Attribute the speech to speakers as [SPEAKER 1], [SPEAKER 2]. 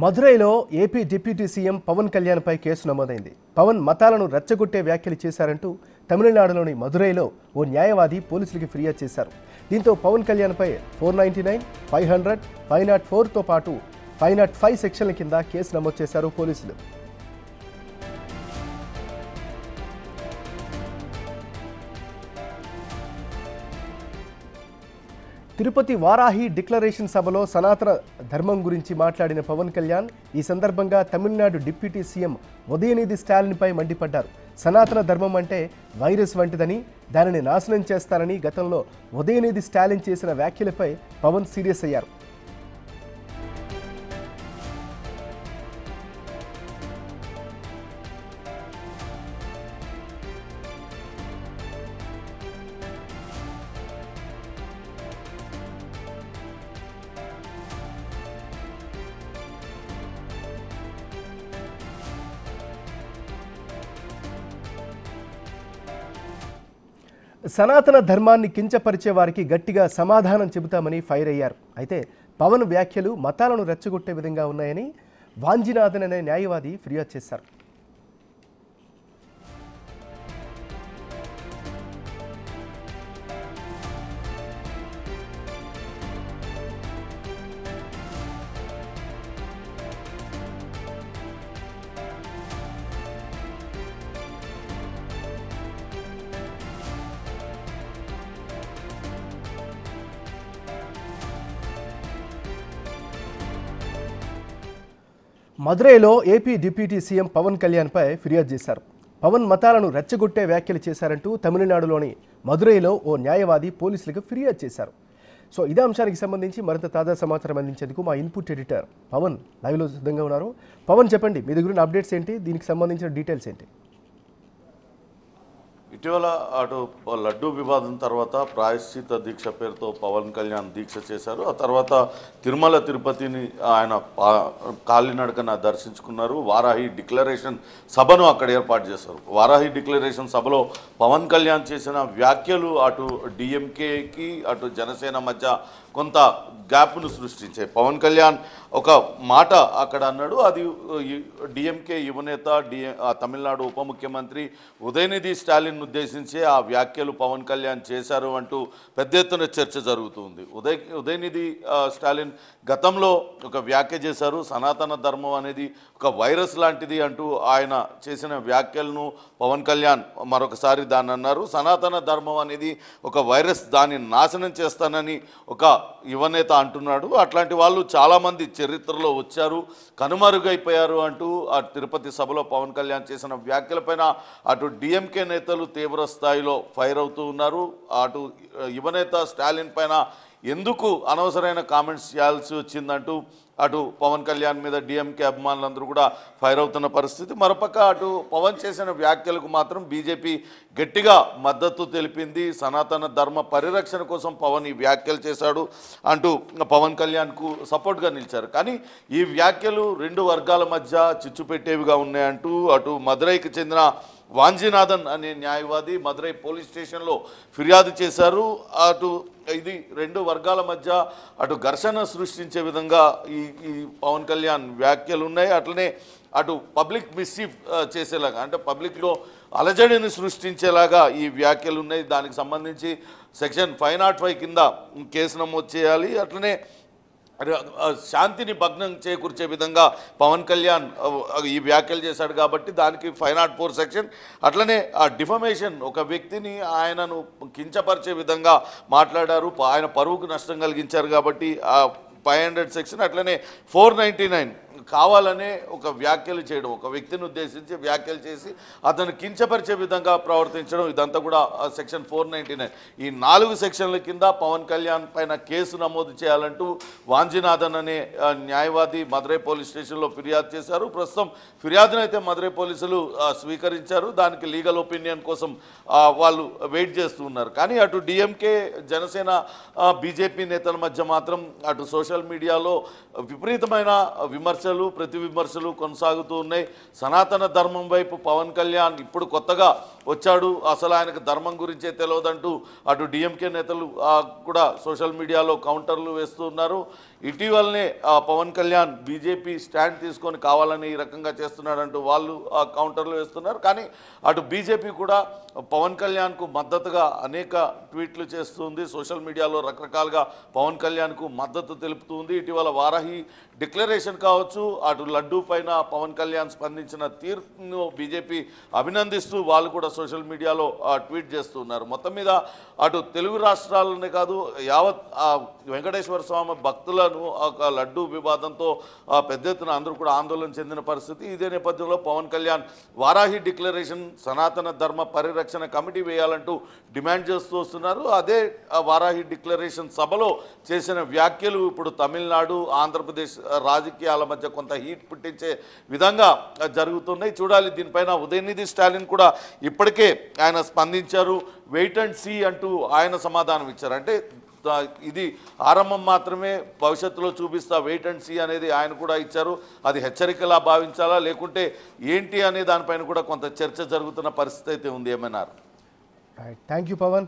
[SPEAKER 1] మదురైలో AP deputy CM Pavan కళ్యాణ్పై case నమోదైంది. పవన్ మతాలను రెచ్చగొట్టే వ్యాఖ్యలు చేశారంటూ తమిళనాడులోని మదురైలో ఓ న్యాయవాది పోలీసులకు ఫిర్యాదు చేశారు. దీంతో పవన్ కళ్యాణ్పై 499, 500, 504తో పాటు 505 సెక్షన్ల కింద కేసు నమోదు చేశారు పోలీసులు. తిరుపతి వారాహి డిక్లరేషన్ సభలో సనాతన ధర్మం గురించి మాట్లాడిన పవన్ కళ్యాణ్ ఈ సందర్భంగా తమిళనాడు డిప్యూటీ సీఎం ఉదయనిధి స్టాలిన్పై మండిపడ్డారు. సనాతన ధర్మం అంటే వైరస్ వంటిదని, దానిని నాశనం చేస్తారని గతంలో ఉదయనిధి స్టాలిన్ చేసిన వ్యాఖ్యలపై పవన్ సీరియస్ అయ్యారు. సనాతన ధర్మాన్ని కించపరిచే వారికి గట్టిగా సమాధానం చెబుతామని ఫైర్ అయ్యారు. అయితే పవన్ వ్యాఖ్యలు మతాలను రెచ్చగొట్టే విధంగా ఉన్నాయని వాంజినాథన్ అనే న్యాయవాది ఫిర్యాదు చేశారు. మదురైలో ఏపీ డిప్యూటీ సీఎం పవన్ కళ్యాణ్పై ఫిర్యాదు చేశారు. పవన్ మతాలను రెచ్చగొట్టే వ్యాఖ్యలు చేశారంటూ తమిళనాడులోని మదురైలో ఓ న్యాయవాది పోలీసులకు ఫిర్యాదు చేశారు. సో ఇదే అంశానికి సంబంధించి మరింత తాజా సమాచారం అందించేందుకు మా ఇన్పుట్ ఎడిటర్ పవన్ లైవ్లో సిద్ధంగా ఉన్నారు. పవన్, చెప్పండి, మీ దగ్గర ఉన్న అప్డేట్స్ ఏంటి, దీనికి సంబంధించిన డీటెయిల్స్ ఏంటి?
[SPEAKER 2] ఇటీవల అటు లడ్డూ వివాదం తర్వాత ప్రాయశ్చిత దీక్ష పేరుతో పవన్ కళ్యాణ్ దీక్ష చేశారు. ఆ తర్వాత తిరుమల తిరుపతిని ఆయన కాలినడకన దర్శించుకున్నారు. వారాహి డిక్లరేషన్ సభను అక్కడ ఏర్పాటు చేశారు. వారాహి డిక్లరేషన్ సభలో పవన్ కళ్యాణ్ చేసిన వ్యాఖ్యలు అటు డిఎంకేకి అటు జనసేన మధ్య కొంత గ్యాప్ను సృష్టించాయి. పవన్ కళ్యాణ్ ఒక మాట అక్కడ అన్నాడు, అది డిఎంకే యువనేత తమిళనాడు ఉప ముఖ్యమంత్రి ఉదయనిధి స్టాలిన్ ఉద్దేశించి ఆ వ్యాఖ్యలు పవన్ కళ్యాణ్ చేశారు అంటూ పెద్ద ఎత్తున చర్చ జరుగుతుంది. ఉదయనిధి స్టాలిన్ గతంలో ఒక వ్యాఖ్య చేశారు, సనాతన ధర్మం అనేది ఒక వైరస్ లాంటిది అంటూ ఆయన చేసిన వ్యాఖ్యలను పవన్ కళ్యాణ్ మరొకసారి దాన్ని అన్నారు. సనాతన ధర్మం అనేది ఒక వైరస్, దాన్ని నాశనం చేస్తానని ఒక యువనేత అంటున్నాడు. అట్లాంటి వాళ్ళు చాలామంది చరిత్రలో వచ్చారు, కనుమరుగైపోయారు అంటూ ఆ తిరుపతి సభలో పవన్ కళ్యాణ్ చేసిన వ్యాఖ్యలపైన అటు డిఎంకే నేతలు తీవ్ర స్థాయిలో ఫైర్ అవుతూ ఉన్నారు. అటు యువనేత స్టాలిన్ పైన ఎందుకు అనవసరమైన కామెంట్స్ చేయాల్సి వచ్చిందంటూ అటు పవన్ కళ్యాణ్ మీద డిఎంకే అభిమానులందరూ కూడా ఫైర్ అవుతున్న పరిస్థితి. మరోపక్క అటు పవన్ చేసిన వ్యాఖ్యలకు మాత్రం బీజేపీ గట్టిగా మద్దతు తెలిపింది. సనాతన ధర్మ పరిరక్షణ కోసం పవన్ ఈ వ్యాఖ్యలు చేశాడు అంటూ పవన్ కళ్యాణ్కు సపోర్ట్గా నిలిచారు. కానీ ఈ వ్యాఖ్యలు రెండు వర్గాల మధ్య చిచ్చు పెట్టేవిగా ఉన్నాయంటూ అటు మదురైకి చెందిన వాంజినాథన్ అనే న్యాయవాది మదురై పోలీస్ స్టేషన్లో ఫిర్యాదు చేశారు. అటు ఇది రెండు వర్గాల మధ్య అటు ఘర్షణ సృష్టించే విధంగా ఈ పవన్ కళ్యాణ్ వ్యాఖ్యలు ఉన్నాయి. అట్లనే అటు పబ్లిక్ మిస్చీఫ్ చేసేలాగా, అంటే పబ్లిక్లో అలజడిని సృష్టించేలాగా ఈ వ్యాఖ్యలు ఉన్నాయి. దానికి సంబంధించి సెక్షన్ 505 కింద కేసు నమోదు చేయాలి. అట్లనే శాంతిని భగ్నం చేకూర్చే విధంగా పవన్ కళ్యాణ్ ఈ వ్యాఖ్యలు చేశాడు కాబట్టి దానికి 504 సెక్షన్. అట్లనే ఆ డిఫమేషన్, ఒక వ్యక్తిని ఆయనను కించపరిచే విధంగా మాట్లాడారు, ఆయన పరువుకు నష్టం కలిగించారు కాబట్టి 500 సెక్షన్. అట్లనే 499 కావాలనే ఒక వ్యాఖ్యలు చేయడం, ఒక వ్యక్తిని ఉద్దేశించి వ్యాఖ్యలు చేసి అతను కించపరిచే విధంగా ప్రవర్తించడం, ఇదంతా కూడా సెక్షన్ 499. ఈ 4 సెక్షన్ల కింద పవన్ కళ్యాణ్ పైన కేసు నమోదు చేయాలంటూ వాంజినాథన్ అనే న్యాయవాది మదురై పోలీస్ స్టేషన్లో ఫిర్యాదు చేశారు. ప్రస్తుతం ఫిర్యాదునైతే మదురై పోలీసులు స్వీకరించారు. దానికి లీగల్ ఒపీనియన్ కోసం వాళ్ళు వెయిట్ చేస్తూ ఉన్నారు. కానీ అటు డిఎంకే జనసేన బీజేపీ నేతల మధ్య మాత్రం అటు సోషల్ మీడియాలో విపరీతమైన విమర్శలు ప్రతి విమర్శలు కొనసాగుతూ ఉన్నాయి. సనాతన ధర్మం వైపు పవన్ కళ్యాణ్ ఇప్పుడు కొత్తగా వచ్చాడు, అసలు ఆయనకు ధర్మం గురించే తెలియదంటూ అటు డిఎంకే నేతలు కూడా సోషల్ మీడియాలో కౌంటర్లు వేస్తూ ఉన్నారు. ఇటీవలనే పవన్ కళ్యాణ్ బీజేపీ స్టాండ్ తీసుకొని కావాలని ఈ రకంగా చేస్తున్నాడంటూ వాళ్ళు కౌంటర్లు వేస్తున్నారు. కానీ అటు బీజేపీ కూడా పవన్ కళ్యాణ్కు మద్దతుగా అనేక ట్వీట్లు చేస్తుంది. సోషల్ మీడియాలో రకరకాలుగా పవన్ కళ్యాణ్కు మద్దతు తెలుపుతుంది. ఇటీవల వారాహి డిక్లరేషన్ కావచ్చు, అటు లడ్డూ పైన పవన్ కళ్యాణ్ స్పందించిన తీర్పును బీజేపీ అభినందిస్తూ వాళ్ళు కూడా సోషల్ మీడియాలో ట్వీట్ చేస్తున్నారు. మొత్తం మీద అటు తెలుగు రాష్ట్రాలనే కాదు యావత్ వెంకటేశ్వర స్వామి భక్తులను ఒక లడ్డూ వివాదంతో పెద్ద ఎత్తున అందరూ కూడా ఆందోళన చెందిన పరిస్థితి. ఇదే నేపథ్యంలో పవన్ కళ్యాణ్ వారాహి డిక్లరేషన్ సనాతన ధర్మ పరిరక్షణ కమిటీ వేయాలంటూ డిమాండ్ చేస్తూ వస్తున్నారు. అదే వారాహి డిక్లరేషన్ సభలో చేసిన వ్యాఖ్యలు ఇప్పుడు తమిళనాడు ఆంధ్రప్రదేశ్ రాజకీయాల మధ్య కొంత హీట్ పుట్టించే విధంగా జరుగుతున్నాయి. చూడాలి దీనిపైన ఉదయనిధి స్టాలిన్ కూడా ఇప్పటికే ఆయన స్పందించారు. వెయిట్ అండ్ సీ అంటూ ఆయన సమాధానం ఇచ్చారు. అంటే ఇది ఆరంభం మాత్రమే, భవిష్యత్తులో చూపిస్తా వెయిట్ అండ్ సీ అనేది ఆయన కూడా ఇచ్చారు. అది హెచ్చరికలా భావించాలా లేకుంటే ఏంటి అనే దానిపైన కూడా కొంత చర్చ జరుగుతున్న పరిస్థితి అయితే ఉంది. ఏమన్నారు?
[SPEAKER 1] Thank you Pawan.